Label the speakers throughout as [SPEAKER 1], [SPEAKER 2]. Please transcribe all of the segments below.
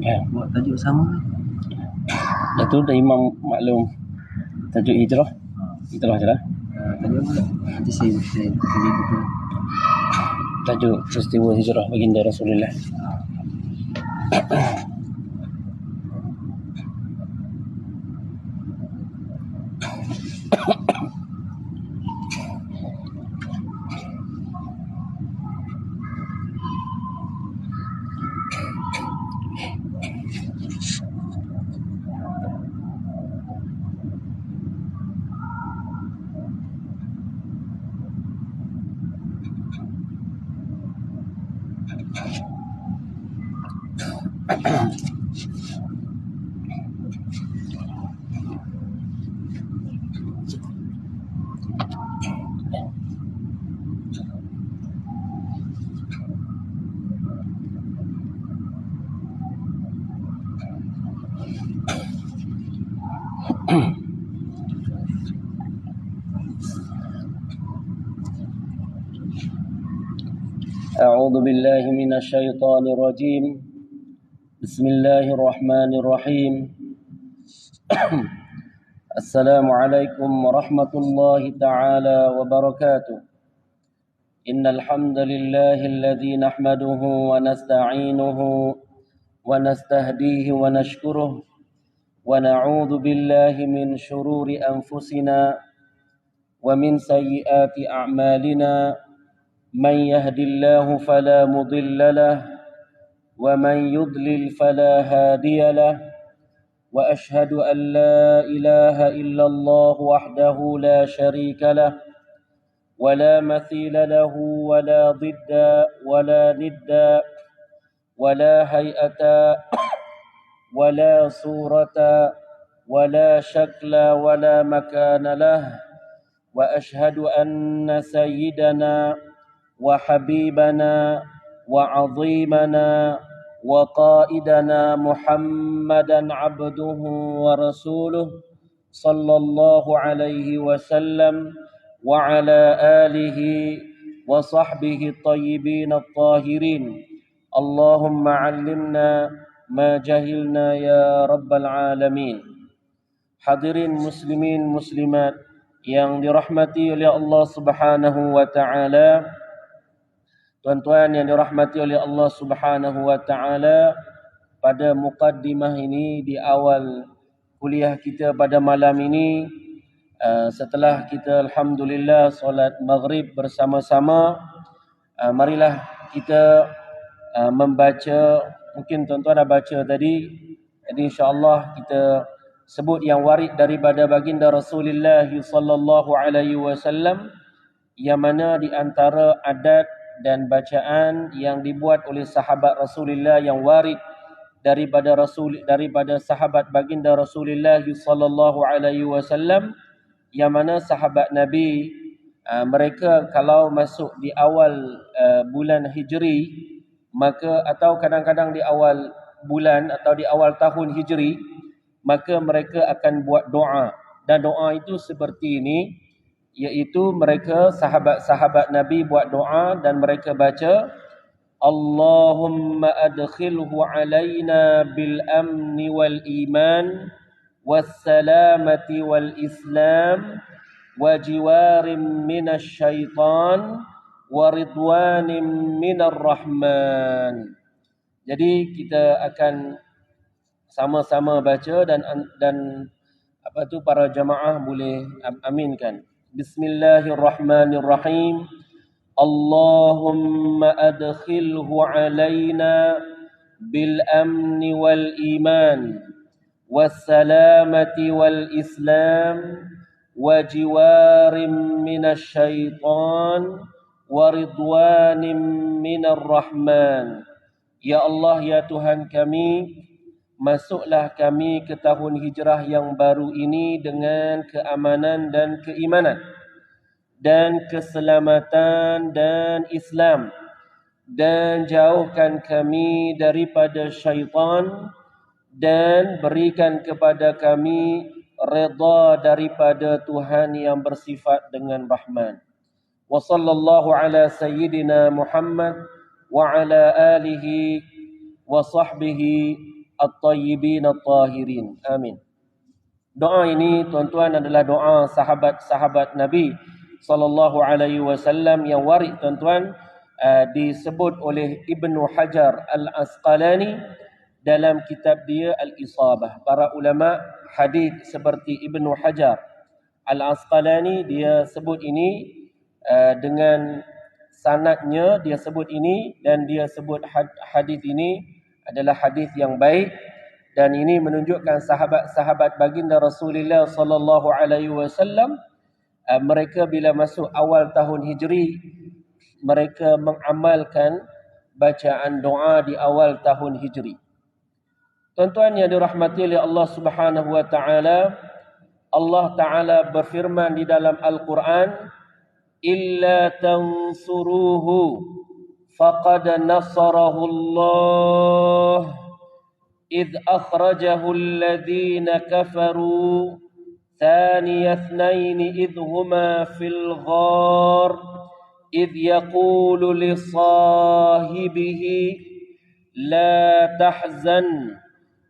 [SPEAKER 1] Ya.
[SPEAKER 2] Buat tajuk sama.
[SPEAKER 1] Itu dah Imam maklum tajuk hijrah. Hijrah je lah.
[SPEAKER 2] Tajuk apa? Nanti saya tulis itu.
[SPEAKER 1] Tajuk peristiwa hijrah baginda Rasulullah. أعوذ بالله من الشيطان الرجيم. بسم الله الرحمن الرحيم. السلام عليكم ورحمة الله تعالى وبركاته. إن الحمد لله الذي نحمده ونستعينه ونستهديه ونشكره ونعوذ بالله من شرور أنفسنا ومن سيئات أعمالنا. من يهد الله فلا مضل له ومن يضلل فلا هادي له وأشهد أن لا إله إلا الله وحده لا شريك له ولا مثيل له ولا ضد ولا ند ولا هيئة ولا صورة ولا شكل ولا مكان له. وأشهد أن سيدنا وحبيبنا وعظيمنا وقائدنا محمدا عبده ورسوله صلى الله عليه وسلم وعلى آله وصحبه الطيبين الطاهرين. اللهم علمنا ما جهلنا يا رب العالمين. Hadirin muslimin muslimat yang dirahmati oleh Allah Subhanahu wa taala, tuan-tuan yang dirahmati oleh Allah Subhanahu wa taala, pada mukaddimah ini di awal kuliah kita pada malam ini, setelah kita alhamdulillah solat maghrib bersama-sama, marilah kita membaca, mungkin tuan-tuan dah baca tadi, jadi insya-Allah kita sebut yang warid daripada baginda Rasulullah sallallahu alaihi wasallam, yang mana di antara adat dan bacaan yang dibuat oleh sahabat Rasulullah yang warid daripada sahabat baginda Rasulullah sallallahu alaihi wasallam, yang mana sahabat Nabi mereka kalau masuk di awal bulan Hijri, maka atau kadang-kadang di awal bulan atau di awal tahun Hijri, maka mereka akan buat doa, dan doa itu seperti ini, iaitu mereka sahabat-sahabat Nabi buat doa dan mereka baca, Allahumma adkhilhu alaina bil amni wal iman was salamati wal islam wa jiwarim minasy syaitan wa ridwanim minar rahman. Jadi kita akan sama-sama baca dan apa tu para jamaah boleh aminkan. Bismillahirrahmanirrahim. Allahumma adkhilhu alaina bil amni wal iman was salamati wal islam wa jiwarim minasy syaitan wa ridwanim minar rahman. Ya Allah, ya Tuhan kami, masuklah kami ke tahun hijrah yang baru ini dengan keamanan dan keimanan dan keselamatan dan Islam, dan jauhkan kami daripada syaitan, dan berikan kepada kami redha daripada Tuhan yang bersifat dengan Rahman. Wa sallallahu ala sayyidina Muhammad wa ala alihi wa sahbihi at-tayyibin at-tahirin. Amin. Doa ini tuan-tuan adalah doa sahabat-sahabat Nabi sallallahu alaihi wasallam yang warid tuan-tuan, disebut oleh Ibnu Hajar Al-Asqalani dalam kitab dia Al-Isabah. Para ulama hadis seperti Ibnu Hajar Al-Asqalani dia sebut ini dengan sanadnya, dia sebut ini dan dia sebut hadis ini adalah hadis yang baik, dan ini menunjukkan sahabat-sahabat baginda Rasulullah sallallahu alaihi wasallam mereka bila masuk awal tahun Hijri mereka mengamalkan bacaan doa di awal tahun Hijri. Tuan-tuan yang dirahmati oleh Allah Subhanahu wa taala, Allah taala berfirman di dalam Al-Quran, illa tansuruhu faqad nasarahu Allah إذ أخرجه الذين كفروا ثاني اثنين إذ هما في الغار إذ يقول لصاحبه لا تحزن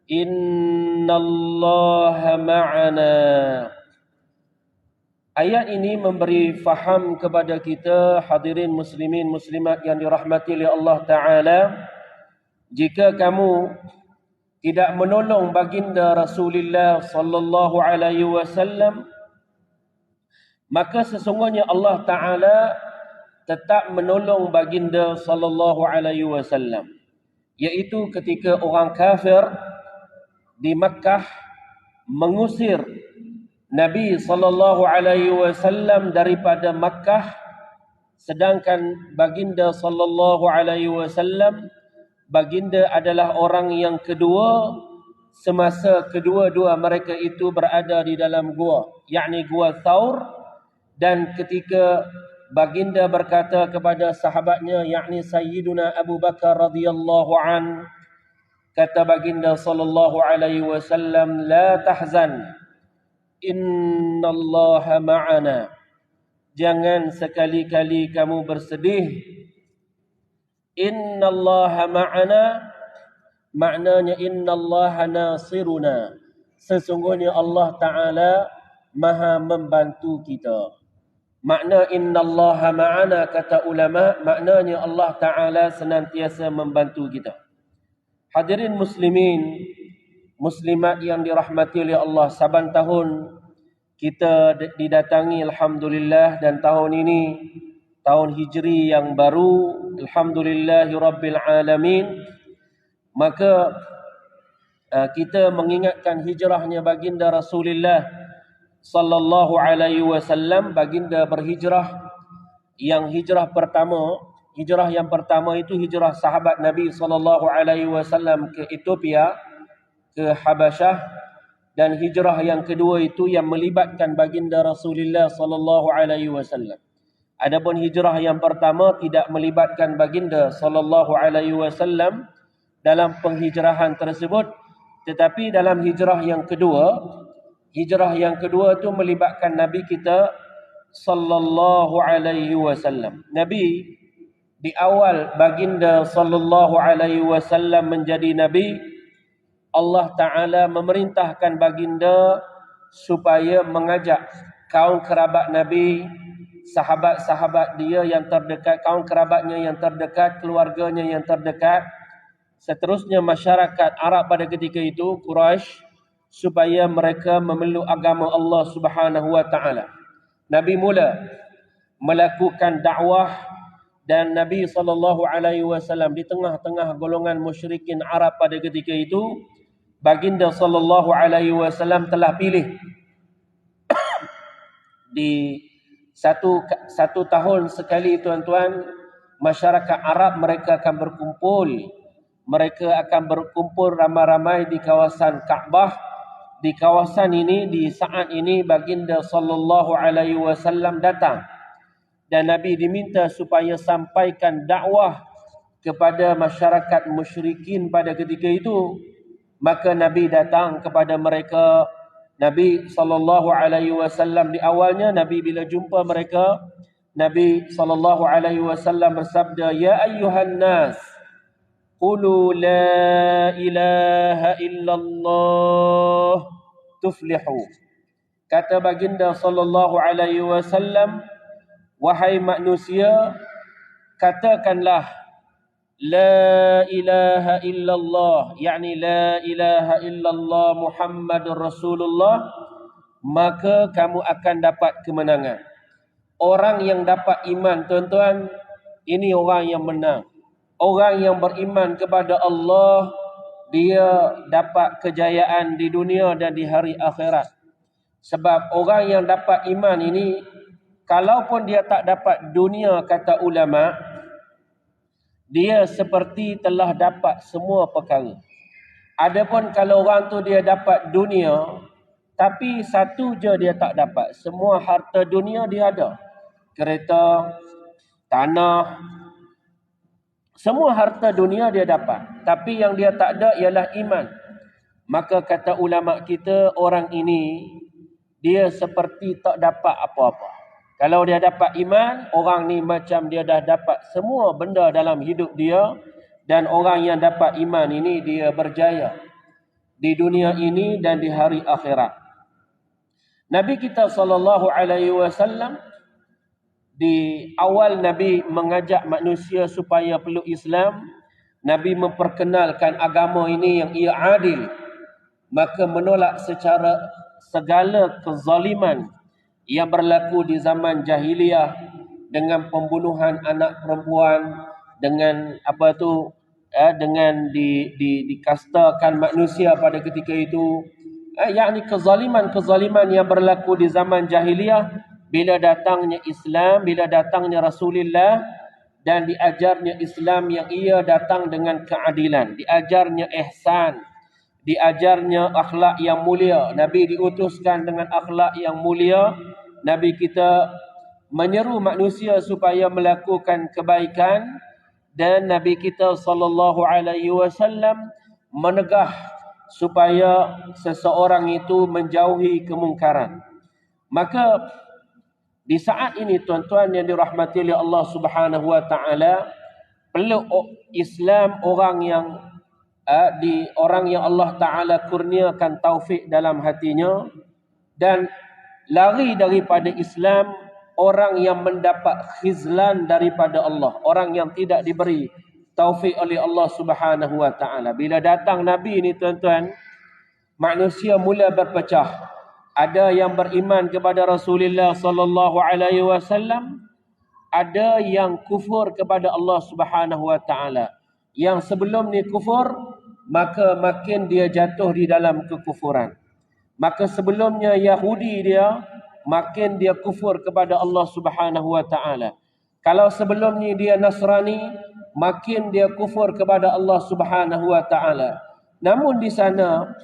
[SPEAKER 1] إن الله معنا. Ayat ini memberi faham kepada kita hadirin muslimin muslimat yang dirahmati oleh Allah Ta'ala, jika kamu tidak menolong baginda Rasulullah sallallahu alaihi wasallam, maka sesungguhnya Allah Taala tetap menolong baginda sallallahu alaihi wasallam, iaitu ketika orang kafir di Makkah mengusir Nabi sallallahu alaihi wasallam daripada Makkah, sedangkan baginda sallallahu alaihi wasallam, baginda adalah orang yang kedua semasa kedua-dua mereka itu berada di dalam gua, yakni gua Thaur. Dan ketika baginda berkata kepada sahabatnya, yakni Sayyiduna Abu Bakar radhiyallahu an, kata baginda sallallahu alaihi wasallam, la tahzan innallaha ma'ana, jangan sekali-kali kamu bersedih. Innallaha ma'ana maknanya innallaha nasiruna, sesungguhnya Allah Ta'ala maha membantu kita. Makna innallaha ma'ana kata ulama, maknanya Allah Ta'ala senantiasa membantu kita. Hadirin muslimin muslimat yang dirahmati oleh Allah, saban tahun kita didatangi alhamdulillah, dan tahun ini tahun Hijri yang baru, alhamdulillahirabbil alamin, maka kita mengingatkan hijrahnya baginda Rasulullah sallallahu alaihi wasallam. Baginda berhijrah, yang hijrah yang pertama itu hijrah sahabat Nabi sallallahu alaihi wasallam ke Ethiopia, ke Habasyah, dan hijrah yang kedua itu yang melibatkan baginda Rasulullah sallallahu alaihi wasallam. Adapun hijrah yang pertama tidak melibatkan baginda sallallahu alaihi wasallam dalam penghijrahan tersebut, tetapi dalam hijrah yang kedua itu melibatkan Nabi kita sallallahu alaihi wasallam. Nabi di awal baginda sallallahu alaihi wasallam menjadi nabi, Allah Taala memerintahkan baginda supaya mengajak kaum kerabat Nabi, sahabat-sahabat dia yang terdekat, kaum kerabatnya yang terdekat, keluarganya yang terdekat, seterusnya masyarakat Arab pada ketika itu, Quraisy, supaya mereka memeluk agama Allah Subhanahu wa taala. Nabi mula melakukan dakwah, dan Nabi sallallahu alaihi wasallam di tengah-tengah golongan musyrikin Arab pada ketika itu, baginda sallallahu alaihi wasallam telah pilih di satu tahun sekali tuan-tuan, masyarakat Arab mereka akan berkumpul. Mereka akan berkumpul ramai-ramai di kawasan Kaabah. Di kawasan ini, di saat ini baginda sallallahu alaihi wasallam datang, dan Nabi diminta supaya sampaikan dakwah kepada masyarakat musyrikin pada ketika itu. Maka Nabi datang kepada mereka. Nabi sallallahu alaihi wasallam di awalnya, Nabi bila jumpa mereka, Nabi sallallahu alaihi wasallam bersabda, ya ayyuhan nas, qulu la ilaha illallah tuflihu. Kata baginda sallallahu alaihi wasallam, wahai manusia, katakanlah la ilaha illallah, yakni la ilaha illallah Muhammadur Rasulullah, maka kamu akan dapat kemenangan. Orang yang dapat iman, tuan-tuan, ini orang yang menang. Orang yang beriman kepada Allah, dia dapat kejayaan di dunia dan di hari akhirat. Sebab orang yang dapat iman ini, kalaupun dia tak dapat dunia, kata ulama, dia seperti telah dapat semua perkara. Adapun kalau orang tu dia dapat dunia, tapi satu je dia tak dapat. Semua harta dunia dia ada. Kereta, tanah, semua harta dunia dia dapat. Tapi yang dia tak ada ialah iman. Maka kata ulama kita, orang ini dia seperti tak dapat apa-apa. Kalau dia dapat iman, orang ni macam dia dah dapat semua benda dalam hidup dia. Dan orang yang dapat iman ini dia berjaya di dunia ini dan di hari akhirat. Nabi kita sallallahu alaihi wasallam di awal Nabi mengajak manusia supaya peluk Islam, Nabi memperkenalkan agama ini yang ia adil, maka menolak secara segala kezaliman yang berlaku di zaman jahiliyah dengan pembunuhan anak perempuan, dengan dengan dikastakan manusia pada ketika itu, yakni kezaliman yang berlaku di zaman jahiliyah. Bila datangnya Islam, bila datangnya Rasulullah dan diajarnya Islam yang ia datang dengan keadilan, diajarnya ihsan, diajarnya akhlak yang mulia. Nabi diutuskan dengan akhlak yang mulia. Nabi kita menyeru manusia supaya melakukan kebaikan, dan Nabi kita sallallahu alaihi wasallam menegah supaya seseorang itu menjauhi kemungkaran. Maka di saat ini, tuan-tuan yang dirahmati oleh Allah Subhanahu wa taala, peluk Islam orang yang orang yang Allah taala kurniakan taufik dalam hatinya, dan lari daripada Islam orang yang mendapat khizlan daripada Allah, orang yang tidak diberi taufik oleh Allah Subhanahu wa taala. Bila datang Nabi ini, tuan-tuan, manusia mula berpecah. Ada yang beriman kepada Rasulullah sallallahu alaihi wasallam, ada yang kufur kepada Allah Subhanahu wa taala. Yang sebelum ni kufur, maka makin dia jatuh di dalam kekufuran. Maka sebelumnya Yahudi dia, makin dia kufur kepada Allah Subhanahu wa taala. Kalau sebelum ni dia Nasrani, makin dia kufur kepada Allah Subhanahu wa taala. Namun di sana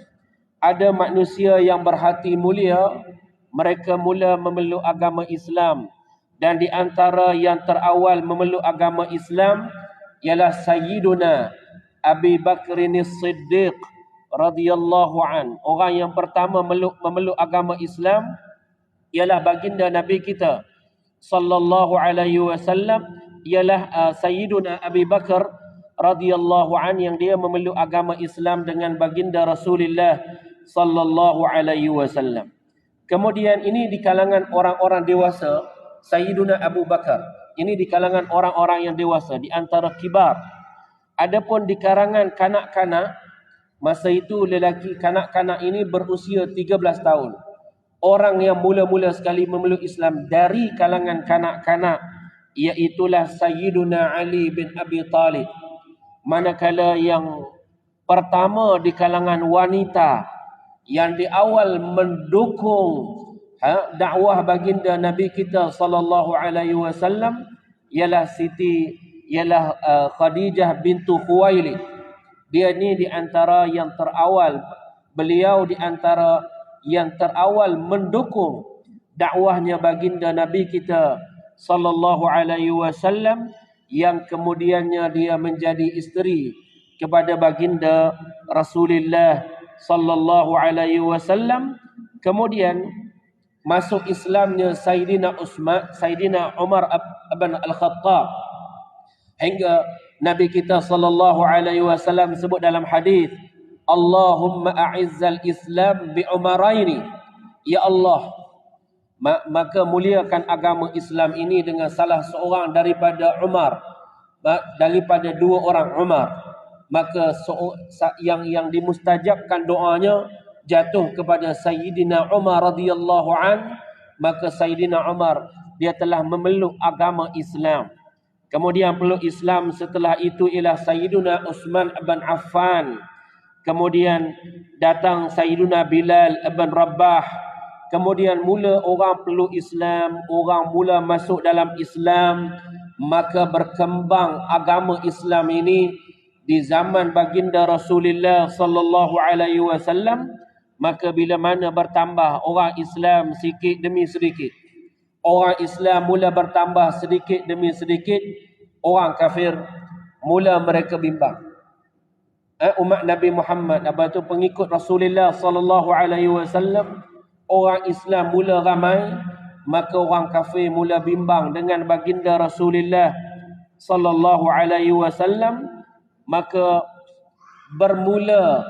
[SPEAKER 1] ada manusia yang berhati mulia, mereka mula memeluk agama Islam. Dan di antara yang terawal memeluk agama Islam ialah Sayyiduna Abi Bakrin As-Siddiq radhiyallahu an. Orang yang pertama memeluk agama Islam ialah baginda Nabi kita sallallahu alaihi wasallam, ialah Sayyiduna Abi Bakar radhiyallahu an, yang dia memeluk agama Islam dengan baginda Rasulullah sallallahu alaihi wasallam. Kemudian ini di kalangan orang-orang dewasa, Sayyiduna Abu Bakar. Ini di kalangan orang-orang yang dewasa, di antara kibar. Adapun di kalangan kanak-kanak, masa itu lelaki kanak-kanak ini berusia 13 tahun. Orang yang mula-mula sekali memeluk Islam dari kalangan kanak-kanak, iaitulah Sayyiduna Ali bin Abi Talib. Manakala yang pertama di kalangan wanita yang di awal mendukung dakwah baginda Nabi kita sallallahu alaihi wasallam ialah Khadijah bintu Khuwailid. Dia ni di antara yang terawal, beliau di antara yang terawal mendukung dakwahnya baginda Nabi kita sallallahu alaihi wasallam, yang kemudiannya dia menjadi isteri kepada baginda Rasulullah sallallahu alaihi wasallam. Kemudian masuk Islamnya Sayyidina Umar bin Al-Khattab, hingga Nabi kita sallallahu alaihi wasallam sebut dalam hadis, Allahumma a'izzal Islam bi umaraini. Ya Allah, maka muliakan agama Islam ini dengan salah seorang daripada Umar, daripada dua orang Umar. Maka yang dimustajabkan doanya jatuh kepada Sayyidina Umar radhiyallahu an. Maka Sayyidina Umar, dia telah memeluk agama Islam. Kemudian peluk Islam setelah itu ialah Sayyidina Uthman bin Affan. Kemudian datang Sayyidina Bilal bin Rabah. Kemudian mula orang peluk Islam, orang mula masuk dalam Islam. Maka berkembang agama Islam ini di zaman baginda Rasulullah sallallahu alaihi wasallam. Maka bila mana bertambah orang Islam sedikit demi sedikit, orang Islam mula bertambah sedikit demi sedikit, orang kafir mula mereka bimbang. Umat Nabi Muhammad, apa itu pengikut Rasulullah sallallahu alaihi wasallam, orang Islam mula ramai, maka orang kafir mula bimbang dengan baginda Rasulullah sallallahu alaihi wasallam. Maka bermula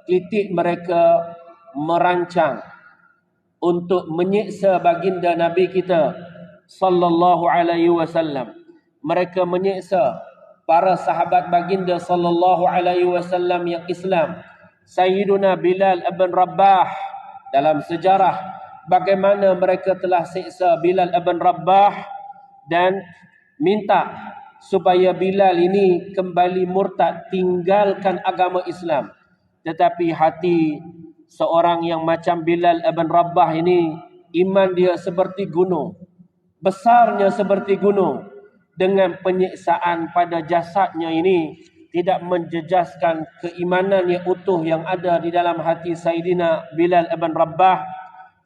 [SPEAKER 1] titik mereka merancang untuk menyiksa baginda Nabi kita sallallahu alaihi wasallam. Mereka menyiksa para sahabat baginda sallallahu alaihi wasallam yang Islam. Sayyiduna Bilal bin Rabah, dalam sejarah bagaimana mereka telah siksa Bilal bin Rabah dan minta supaya Bilal ini kembali murtad, tinggalkan agama Islam. Tetapi hati seorang yang macam Bilal bin Rabah ini, iman dia seperti gunung, besarnya seperti gunung. Dengan penyiksaan pada jasadnya ini tidak menjejaskan keimanan yang utuh yang ada di dalam hati Sayyidina Bilal bin Rabah.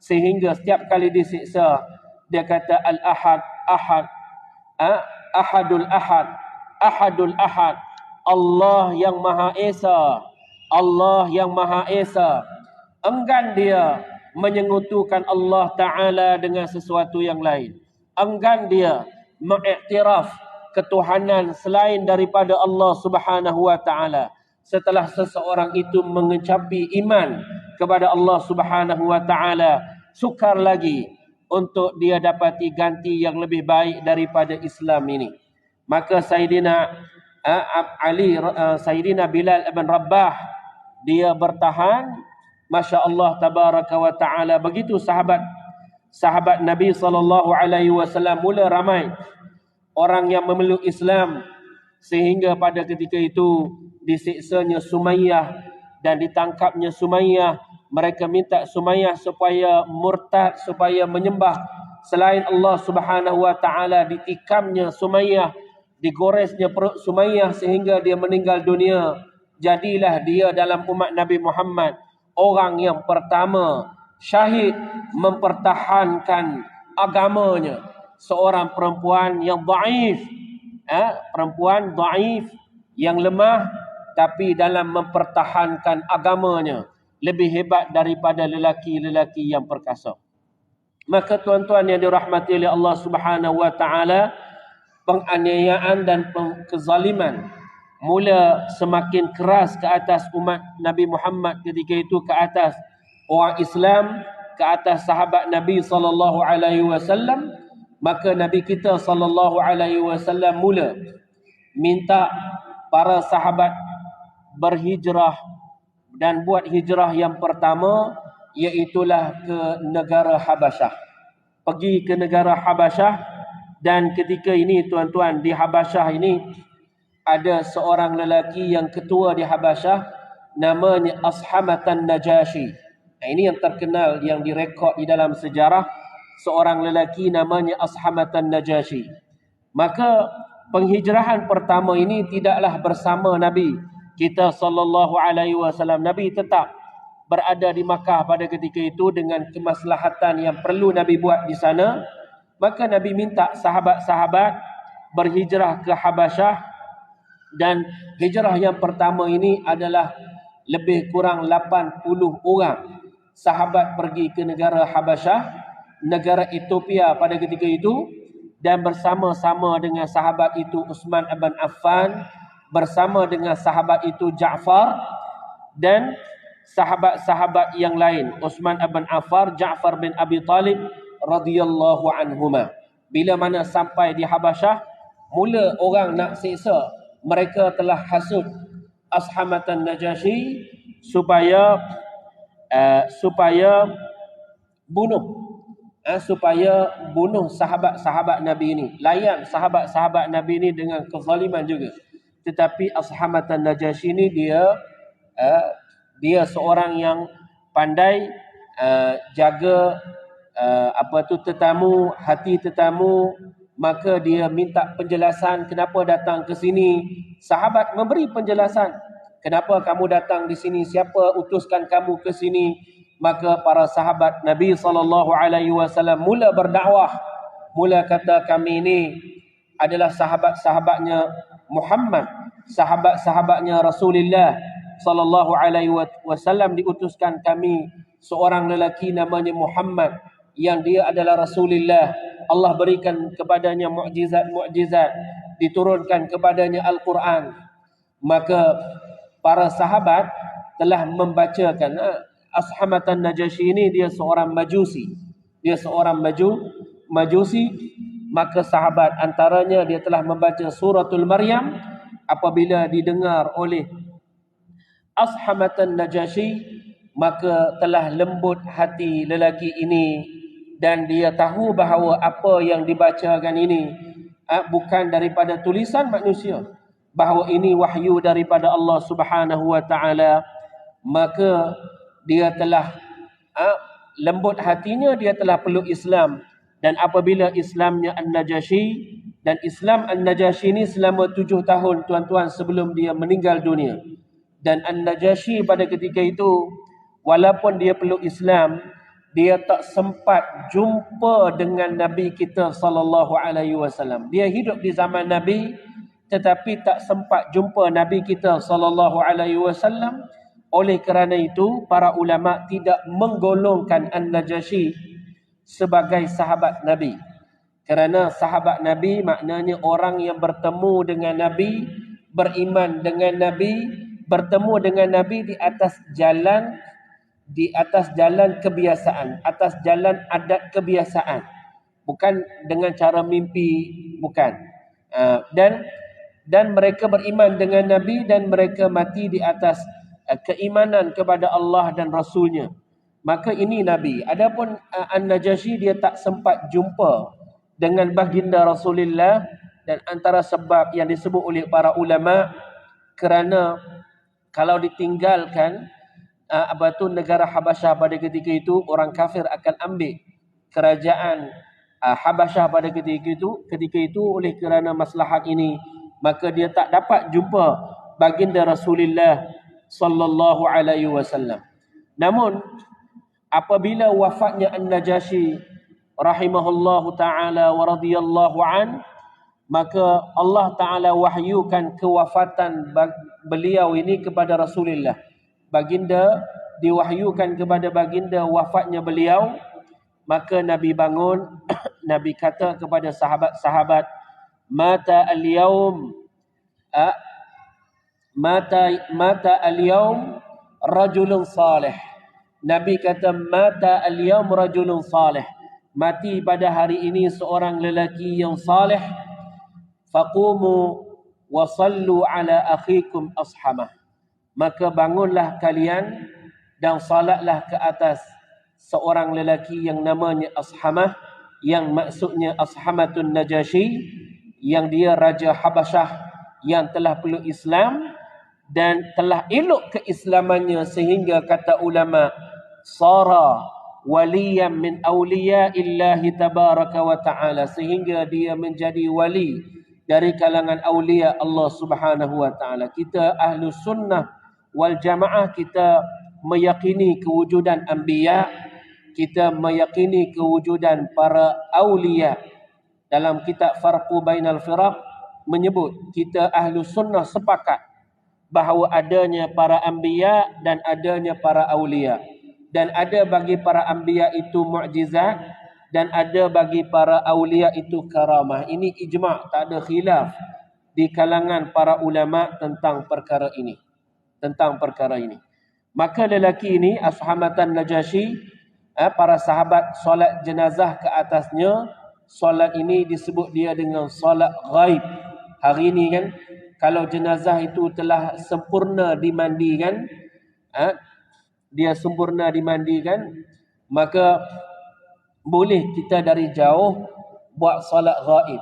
[SPEAKER 1] Sehingga setiap kali disiksa, dia kata Al-Ahad, Ahad, Ahadul Ahad, Ahadul Ahad, Allah yang Maha Esa, Allah yang Maha Esa. Enggan dia menyengutukan Allah Ta'ala dengan sesuatu yang lain. Enggan dia mengiktiraf ketuhanan selain daripada Allah Subhanahu wa Ta'ala. Setelah seseorang itu mengecapi iman kepada Allah Subhanahu wa Ta'ala, sukar lagi untuk dia dapati ganti yang lebih baik daripada Islam ini. Maka Sayyidina Sayyidina Bilal bin Rabah, dia bertahan. Masya Allah tabaraka wa ta'ala. Begitu sahabat Nabi SAW mula ramai orang yang memeluk Islam, sehingga pada ketika itu disiksanya Sumayyah dan ditangkapnya Sumayyah. Mereka minta Sumayyah supaya murtad, supaya menyembah selain Allah Subhanahu wa Ta'ala. Ditikamnya Sumayyah, digoresnya perut Sumayyah sehingga dia meninggal dunia. Jadilah dia dalam umat Nabi Muhammad orang yang pertama syahid mempertahankan agamanya. Seorang perempuan yang dhaif, perempuan dhaif yang lemah, tapi dalam mempertahankan agamanya lebih hebat daripada lelaki-lelaki yang perkasa. Maka tuan-tuan yang dirahmati oleh Allah Subhanahu wa Ta'ala, penganiayaan dan kezaliman mula semakin keras ke atas umat Nabi Muhammad ketika itu, ke atas orang Islam, ke atas sahabat Nabi sallallahu alaihi wasallam. Maka Nabi kita sallallahu alaihi wasallam mula minta para sahabat berhijrah dan buat hijrah yang pertama, iaitulah ke negara Habasyah. Pergi ke negara Habasyah. Dan ketika ini tuan-tuan, di Habasyah ini ada seorang lelaki yang ketua di Habasyah, namanya Ashamatan Najashi. Ini yang terkenal, yang direkod di dalam sejarah, seorang lelaki namanya Ashamatan Najashi. Maka penghijrahan pertama ini tidaklah bersama Nabi kita sallallahu alaihi wasallam. Nabi tetap berada di Makkah pada ketika itu dengan kemaslahatan yang perlu Nabi buat di sana. Maka Nabi minta sahabat-sahabat berhijrah ke Habasyah. Dan hijrah yang pertama ini adalah lebih kurang 80 orang sahabat pergi ke negara Habasyah, negara Ethiopia pada ketika itu. Dan bersama-sama dengan sahabat itu Uthman bin Affan, bersama dengan sahabat itu Ja'far dan sahabat-sahabat yang lain, Uthman bin Affan, Ja'far bin Abi Talib radhiyallahu anhuma. Bila mana sampai di Habasyah, mula orang nak siksa, mereka telah hasut Ashamatan Najasyi supaya bunuh sahabat-sahabat Nabi ini, layan sahabat-sahabat Nabi ini dengan kezaliman juga. Tetapi Ashamatan Najasyi ini dia seorang yang pandai jaga tetamu, hati tetamu. Maka dia minta penjelasan kenapa datang ke sini. Sahabat memberi penjelasan, kenapa kamu datang di sini, siapa utuskan kamu ke sini. Maka para sahabat Nabi SAW mula berdakwah, mula kata, kami ini adalah sahabat-sahabatnya Muhammad, sahabat-sahabatnya Rasulullah SAW. Diutuskan kami seorang lelaki namanya Muhammad, yang dia adalah Rasulullah. Allah berikan kepadanya mukjizat-mukjizat, diturunkan kepadanya Al-Quran. Maka para sahabat telah membacakan. Ashamatan Najasyi ini dia seorang majusi. Maka sahabat antaranya dia telah membaca suratul Maryam. Apabila didengar oleh Ashamatan Najasyi, maka telah lembut hati lelaki ini, dan dia tahu bahawa apa yang dibacakan ini bukan daripada tulisan manusia, bahawa ini wahyu daripada Allah Subhanahu wa taala. Maka dia telah lembut hatinya, dia telah peluk Islam. Dan apabila Islamnya An-Najasyi, dan Islam An-Najasyi ini selama 7 tahun tuan-tuan sebelum dia meninggal dunia. Dan An-Najasyi pada ketika itu, walaupun dia peluk Islam, dia tak sempat jumpa dengan Nabi kita sallallahu alaihi wasallam. Dia hidup di zaman Nabi tetapi tak sempat jumpa Nabi kita sallallahu alaihi wasallam. Oleh kerana itu, para ulama tidak menggolongkan An-Najasyi sebagai sahabat Nabi. Kerana sahabat Nabi maknanya orang yang bertemu dengan Nabi, beriman dengan Nabi, bertemu dengan Nabi di atas jalan kebiasaan, atas jalan adat kebiasaan, bukan dengan cara mimpi, bukan. Dan mereka beriman dengan Nabi, dan mereka mati di atas keimanan kepada Allah dan Rasulnya. Maka ini Nabi. Adapun An-Najasyi, dia tak sempat jumpa dengan baginda Rasulullah, dan antara sebab yang disebut oleh para ulama, kerana kalau ditinggalkan negara Habasyah pada ketika itu, orang kafir akan ambil kerajaan Habasyah pada ketika itu. Oleh kerana maslahat ini, maka dia tak dapat jumpa baginda Rasulullah sallallahu alaihi wasallam. Namun apabila wafatnya An-Najasyi rahimahullahu taala wa radhiyallahu an, maka Allah taala wahyukan kewafatan beliau ini kepada Rasulullah. Baginda diwahyukan kepada baginda wafatnya beliau. Maka Nabi bangun. Nabi kata kepada sahabat-sahabat, mata al-yawm rajulun salih. Nabi kata, mata al-yawm rajulun salih, mati pada hari ini seorang lelaki yang salih. Faqumu wa sallu ala akhikum Ashamah, maka bangunlah kalian dan salatlah ke atas seorang lelaki yang namanya Ashamah, yang maksudnya Ashamatun Najasyi, yang dia Raja Habasyah yang telah peluk Islam dan telah elok keislamannya, sehingga kata ulama, sara waliyan min awliyaillahi tabaraka wa ta'ala, sehingga dia menjadi wali dari kalangan awliya Allah Subhanahu wa ta'ala. Kita Ahlus Sunnah wal Jamaah, kita meyakini kewujudan anbiya, kita meyakini kewujudan para awliya. Dalam kitab Farqu Bainal Firaq menyebut, kita Ahlus Sunnah sepakat bahawa adanya para anbiya dan adanya para awliya. Dan ada bagi para anbiya itu mukjizat, dan ada bagi para awliya itu karamah. Ini ijma', tak ada khilaf di kalangan para ulama tentang perkara ini. Maka lelaki ini, Ashamatan Najasyi, para sahabat solat jenazah ke atasnya. Solat ini disebut dia dengan solat ghaib. Hari ini kan, kalau jenazah itu telah sempurna dimandikan, maka boleh kita dari jauh buat solat ghaib.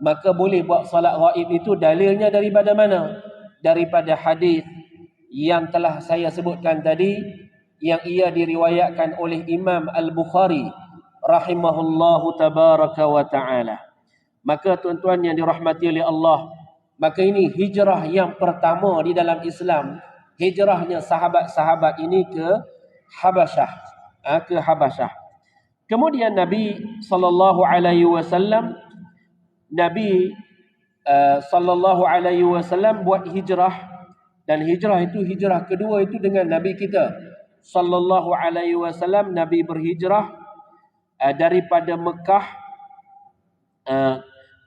[SPEAKER 1] Maka boleh buat solat ghaib itu dalilnya daripada mana? Daripada hadis yang telah saya sebutkan tadi, yang ia diriwayatkan oleh Imam Al-Bukhari rahimahullahu tabaraka wa ta'ala. Maka tuan-tuan yang dirahmati oleh Allah, maka ini hijrah yang pertama di dalam Islam. Hijrahnya sahabat-sahabat ini ke Habasyah. Kemudian Nabi sallallahu alaihi wasallam buat hijrah, dan hijrah itu, hijrah kedua itu dengan Nabi kita sallallahu alaihi wasallam. Nabi berhijrah daripada Mekah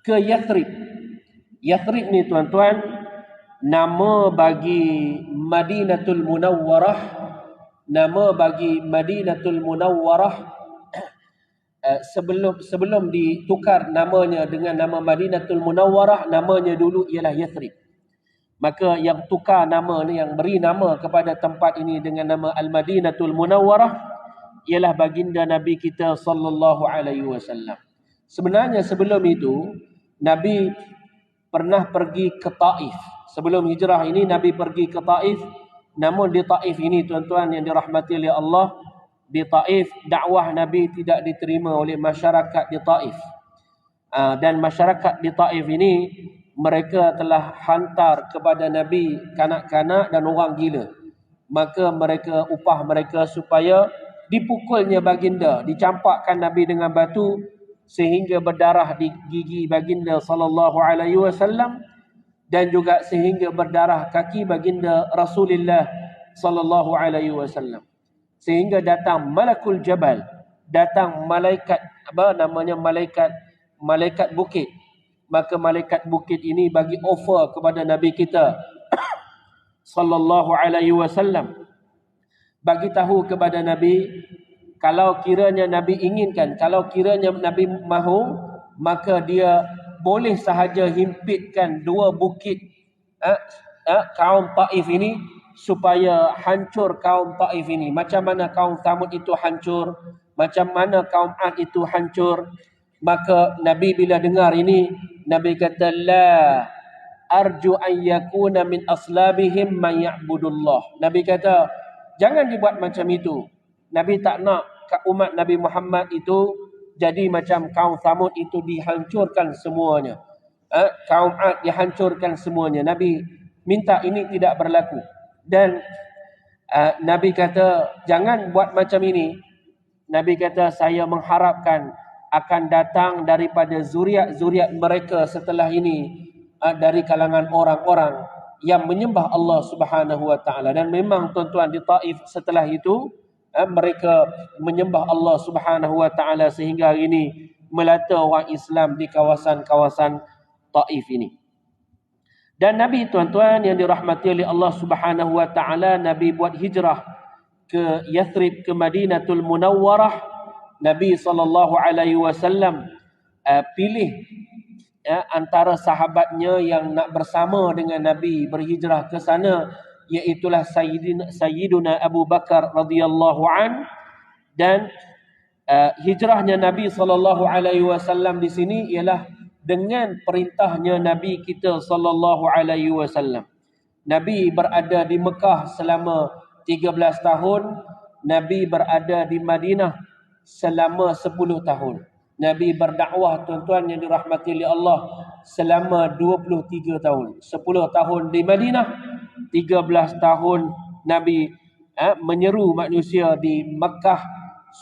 [SPEAKER 1] ke Yathrib. Yathrib ni tuan-tuan, nama bagi Madinatul Munawwarah. Sebelum ditukar namanya dengan nama Madinatul Munawwarah, namanya dulu ialah Yathrib. Maka yang tukar nama ni, yang beri nama kepada tempat ini dengan nama Al-Madinatul Munawwarah, ialah baginda Nabi kita sallallahu alaihi wasallam. Sebenarnya sebelum itu Nabi pernah pergi ke Taif. Sebelum hijrah ini Nabi pergi ke Taif. Namun di Taif ini tuan-tuan yang dirahmati oleh Allah, di Taif dakwah Nabi tidak diterima oleh masyarakat di Taif. Dan masyarakat di Taif ini, mereka telah hantar kepada Nabi kanak-kanak dan orang gila. Maka mereka upah mereka supaya dipukulnya baginda, dicampakkan Nabi dengan batu sehingga berdarah di gigi baginda sallallahu alaihi wasallam, dan juga sehingga berdarah kaki baginda Rasulullah sallallahu alaihi wasallam. Sehingga datang Malakul Jabal, datang malaikat malaikat bukit. Maka malaikat bukit ini bagi offer kepada Nabi kita sallallahu alaihi wasallam, bagi tahu kepada Nabi, kalau kiranya Nabi inginkan, kalau kiranya Nabi mahu, maka dia boleh sahaja himpitkan dua bukit kaum Taif ini, supaya hancur kaum Taif ini. Macam mana kaum Thamud itu hancur, macam mana kaum Ad itu hancur. Maka Nabi bila dengar ini, Nabi kata, la arju an yakuna min aslabihim man ya'budullah. Nabi kata, jangan dibuat macam itu. Nabi tak nak umat Nabi Muhammad itu jadi macam kaum Thamud itu dihancurkan semuanya. Kaum Ad dihancurkan semuanya. Nabi minta ini tidak berlaku. Dan Nabi kata, jangan buat macam ini. Nabi kata, saya mengharapkan akan datang daripada zuriat-zuriat mereka setelah ini, dari kalangan orang-orang yang menyembah Allah Subhanahu wa taala. Dan memang tuan-tuan di Taif setelah itu mereka menyembah Allah Subhanahu wa taala sehingga hari ini melata orang Islam di kawasan-kawasan Taif ini. Dan Nabi tuan-tuan yang dirahmati oleh Allah Subhanahu wa taala, Nabi buat hijrah ke Yathrib, ke Madinatul Munawwarah. Nabi sallallahu alaihi wasallam pilih antara sahabatnya yang nak bersama dengan Nabi berhijrah ke sana, iaitulah Sayyiduna Abu Bakar radhiyallahu an. Dan hijrahnya Nabi sallallahu alaihi wasallam di sini ialah dengan perintahnya Nabi kita sallallahu alaihi wasallam. Nabi berada di Mekah selama 13 tahun, Nabi berada di Madinah selama 10 tahun. Nabi berdakwah tuan-tuan yang dirahmati oleh Allah selama 23 tahun. 10 tahun di Madinah, 13 tahun Nabi menyeru manusia di Mekah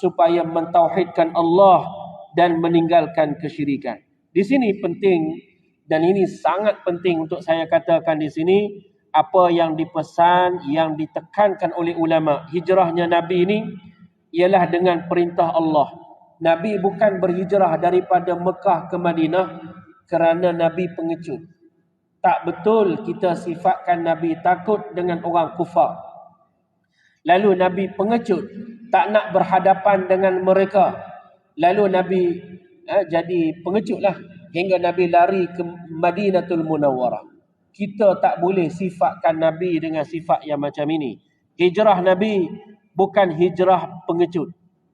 [SPEAKER 1] supaya mentauhidkan Allah dan meninggalkan kesyirikan. Di sini penting, dan ini sangat penting untuk saya katakan di sini, apa yang dipesan, yang ditekankan oleh ulama hijrahnya Nabi ini ialah dengan perintah Allah. Nabi bukan berhijrah daripada Mekah ke Madinah kerana Nabi pengecut. Tak betul kita sifatkan Nabi takut dengan orang kufar. Lalu Nabi pengecut, tak nak berhadapan dengan mereka. Lalu Nabi jadi pengecutlah hingga Nabi lari ke Madinatul Munawwarah. Kita tak boleh sifatkan Nabi dengan sifat yang macam ini. Hijrah Nabi bukan hijrah pengecut.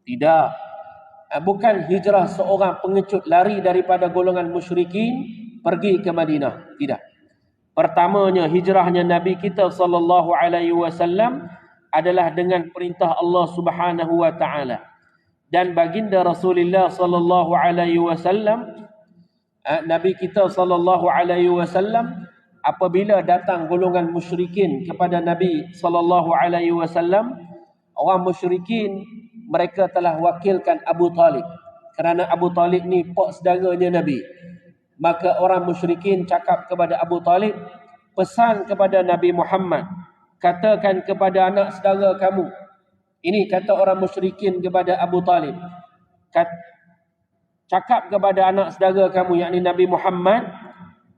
[SPEAKER 1] Tidak. Bukan hijrah seorang pengecut lari daripada golongan musyrikin pergi ke Madinah. Tidak. Pertamanya hijrahnya Nabi kita sallallahu alaihi wasallam adalah dengan perintah Allah Subhanahu wa taala. Dan baginda Rasulullah sallallahu alaihi wasallam, Nabi kita sallallahu alaihi wasallam, apabila datang golongan musyrikin kepada Nabi sallallahu alaihi wasallam, orang musyrikin mereka telah wakilkan Abu Talib. Kerana Abu Talib ni pak saudaranya Nabi. Maka orang musyrikin cakap kepada Abu Talib, pesan kepada Nabi Muhammad, katakan kepada anak saudara kamu. Ini kata orang musyrikin kepada Abu Talib. Cakap kepada anak saudara kamu, yakni Nabi Muhammad,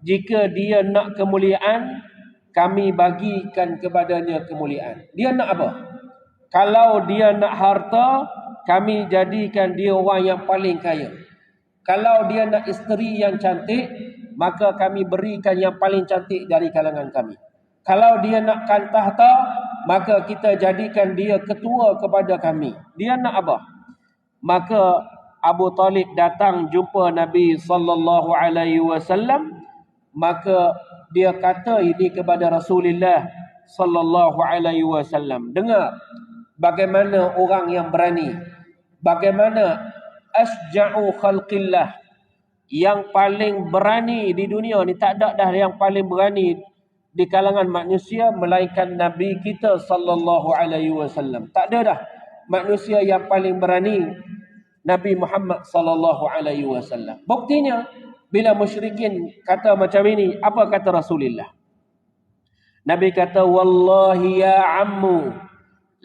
[SPEAKER 1] jika dia nak kemuliaan, kami bagikan kepadanya kemuliaan. Dia nak apa? Kalau dia nak harta, kami jadikan dia orang yang paling kaya. Kalau dia nak isteri yang cantik, maka kami berikan yang paling cantik dari kalangan kami. Kalau dia nakkan tahta, maka kita jadikan dia ketua kepada kami. Dia nak apa? Maka Abu Talib datang jumpa Nabi sallallahu alaihi wasallam, maka dia kata ini kepada Rasulullah sallallahu alaihi wasallam. Dengar bagaimana orang yang berani, bagaimana asja'u khalqillah, yang paling berani di dunia ni. Tak ada dah yang paling berani di kalangan manusia melainkan Nabi kita sallallahu alaihi wasallam. Tak ada dah manusia yang paling berani Nabi Muhammad sallallahu alaihi wasallam. Buktinya bila musyrikin kata macam ini, apa kata Rasulullah? Nabi kata, wallahi ya ammu,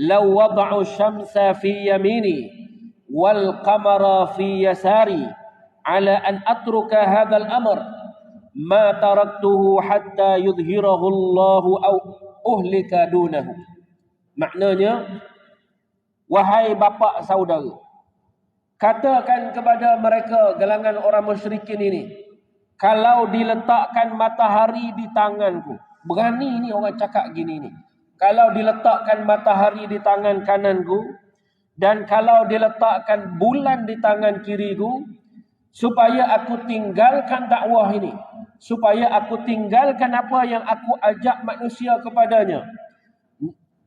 [SPEAKER 1] law wada'u syamsa fi yamini wal qamara fi yasari ala an atruka hadzal amr ma taraktuhu hatta yudhhirahu Allahu aw uhlika dunahu. Maknanya, wahai bapa saudara, katakan kepada mereka gelangan orang musyrikin ini, kalau diletakkan matahari di tanganku, berani ni orang cakap gini ni, kalau diletakkan matahari di tangan kananku dan kalau diletakkan bulan di tangan kiriku, supaya aku tinggalkan dakwah ini, supaya aku tinggalkan apa yang aku ajak manusia kepadanya,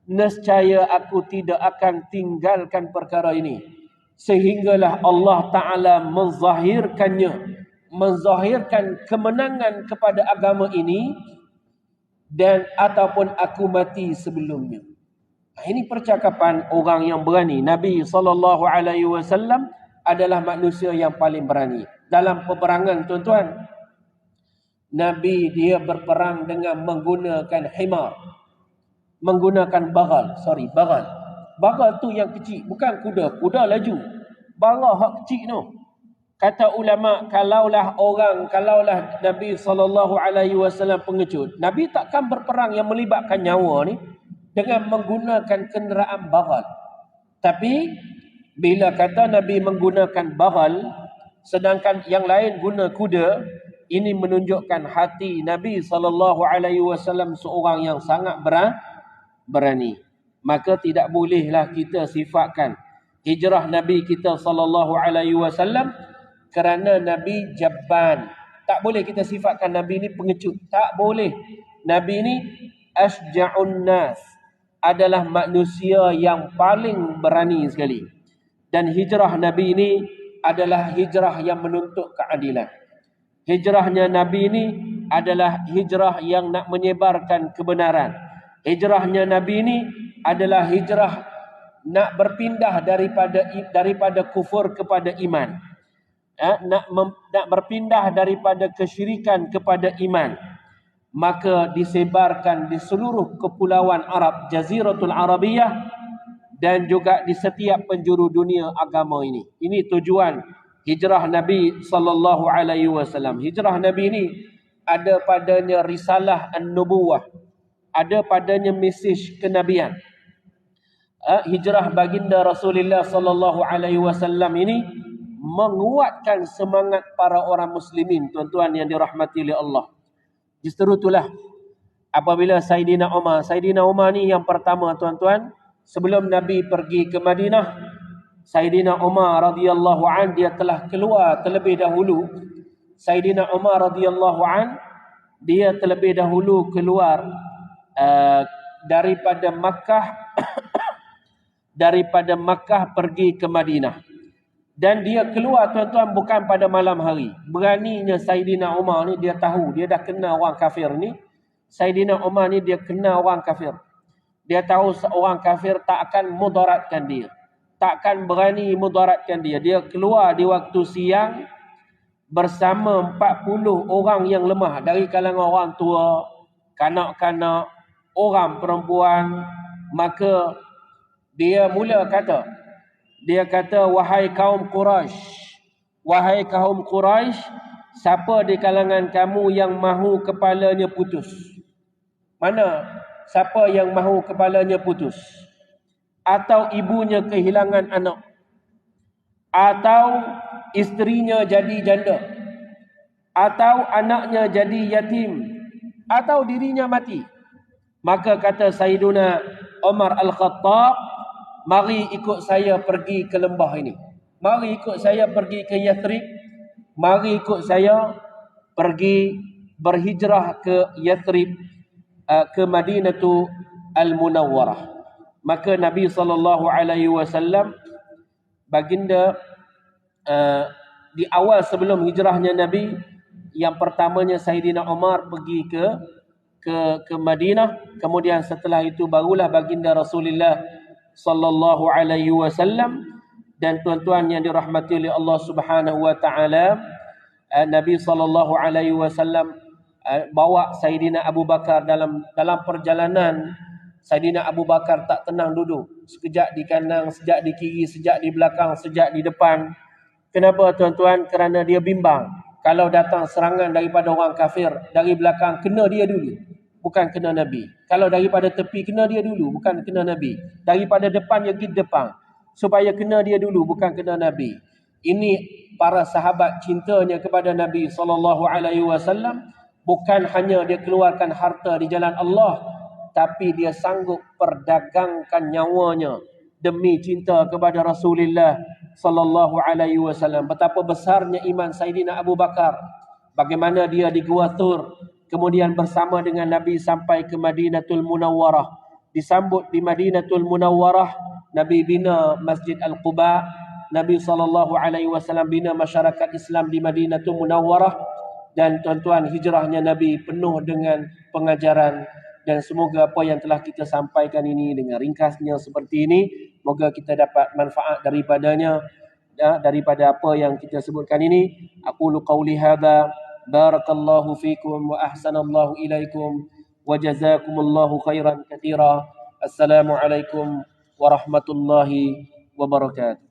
[SPEAKER 1] nescaya aku tidak akan tinggalkan perkara ini. Sehinggalah Allah Ta'ala menzahirkan kemenangan kepada agama ini, dan ataupun aku mati sebelumnya. Ini percakapan orang yang berani. Nabi SAW adalah manusia yang paling berani. Dalam peperangan, tuan-tuan, Nabi dia berperang dengan menggunakan himar, menggunakan bagal. Bagal tu yang kecil, bukan kuda. Kuda laju. Bagal hak kecil tu. Kata ulama, kalaulah Nabi SAW pengecut, Nabi takkan berperang yang melibatkan nyawa ni dengan menggunakan kenderaan bagal. Tapi bila kata Nabi menggunakan bagal, sedangkan yang lain guna kuda, ini menunjukkan hati Nabi SAW seorang yang sangat berani. Maka tidak bolehlah kita sifatkan hijrah Nabi kita SAW kerana Nabi jabban. Tak boleh kita sifatkan Nabi ni pengecut. Tak boleh. Nabi ni asja'un nas, adalah manusia yang paling berani sekali. Dan hijrah Nabi ini adalah hijrah yang menuntut keadilan. Hijrahnya Nabi ini adalah hijrah yang nak menyebarkan kebenaran. Hijrahnya Nabi ini adalah hijrah nak berpindah daripada kufur kepada iman. Nak berpindah daripada kesyirikan kepada iman. Maka disebarkan di seluruh kepulauan Arab, Jaziratul Arabiyah, dan juga di setiap penjuru dunia agama ini. Ini tujuan hijrah Nabi sallallahu alaihi wasallam. Hijrah Nabi ini ada padanya risalah an-nubuwah, ada padanya mesej kenabian. Hijrah baginda Rasulullah sallallahu alaihi wasallam ini menguatkan semangat para orang muslimin, tuan-tuan yang dirahmati oleh Allah. Justru itulah apabila Saidina Umar ni yang pertama, tuan-tuan, sebelum Nabi pergi ke Madinah, Saidina Umar radhiyallahu an dia telah keluar terlebih dahulu. Saidina Umar radhiyallahu an dia terlebih dahulu keluar daripada Makkah pergi ke Madinah. Dan dia keluar, tuan-tuan, bukan pada malam hari. Beraninya Saidina Umar ni, dia tahu, dia dah kenal orang kafir ni. Saidina Umar ni dia kenal orang kafir. Dia tahu seorang kafir tak akan mudaratkan dia, tak akan berani mudaratkan dia. Dia keluar di waktu siang bersama 40 orang yang lemah dari kalangan orang tua, kanak-kanak, orang perempuan. Maka dia mula kata, wahai kaum Quraisy, siapa di kalangan kamu yang mahu kepalanya putus? Mana siapa yang mahu kepalanya putus? Atau ibunya kehilangan anak, atau isterinya jadi janda, atau anaknya jadi yatim, atau dirinya mati? Maka kata Sayyiduna Umar Al-Khattab, mari ikut saya pergi ke lembah ini. Mari ikut saya pergi ke Yathrib. Mari ikut saya pergi berhijrah ke Yathrib, ke Madinatu Al-Munawwarah. Maka Nabi SAW, baginda di awal sebelum hijrahnya Nabi, yang pertamanya Sayyidina Umar pergi ke Madinah. Kemudian setelah itu barulah baginda Rasulullah sallallahu alaihi wasallam. Dan tuan-tuan yang dirahmati oleh Allah Subhanahu wa taala, Nabi sallallahu alaihi wasallam bawa Sayyidina Abu Bakar dalam perjalanan. Sayyidina Abu Bakar tak tenang duduk, sekejap di kanan, sekejap di kiri, sekejap di belakang, sekejap di depan. Kenapa, tuan-tuan? Kerana dia bimbang, kalau datang serangan daripada orang kafir dari belakang, kena dia dulu, bukan kena Nabi. Kalau daripada tepi, kena dia dulu, bukan kena Nabi. Daripada depan, dia pergi depan, supaya kena dia dulu, bukan kena Nabi. Ini para sahabat cintanya kepada Nabi SAW. Bukan hanya dia keluarkan harta di jalan Allah, tapi dia sanggup perdagangkan nyawanya demi cinta kepada Rasulullah SAW. Betapa besarnya iman Sayyidina Abu Bakar. Bagaimana dia di Gua Thur, kemudian bersama dengan Nabi sampai ke Madinatul Munawwarah. Disambut di Madinatul Munawwarah, Nabi bina Masjid Al-Quba. Nabi SAW bina masyarakat Islam di Madinatul Munawwarah. Dan tuan-tuan, hijrahnya Nabi penuh dengan pengajaran. Dan semoga apa yang telah kita sampaikan ini dengan ringkasnya seperti ini, moga kita dapat manfaat daripadanya, daripada apa yang kita sebutkan ini. Aqulu qawli hadha, barakallahu fikum wa ahsanallahu ilaikum wa jazakumullahu khairan katsira. Assalamualaikum warahmatullahi wabarakatuh.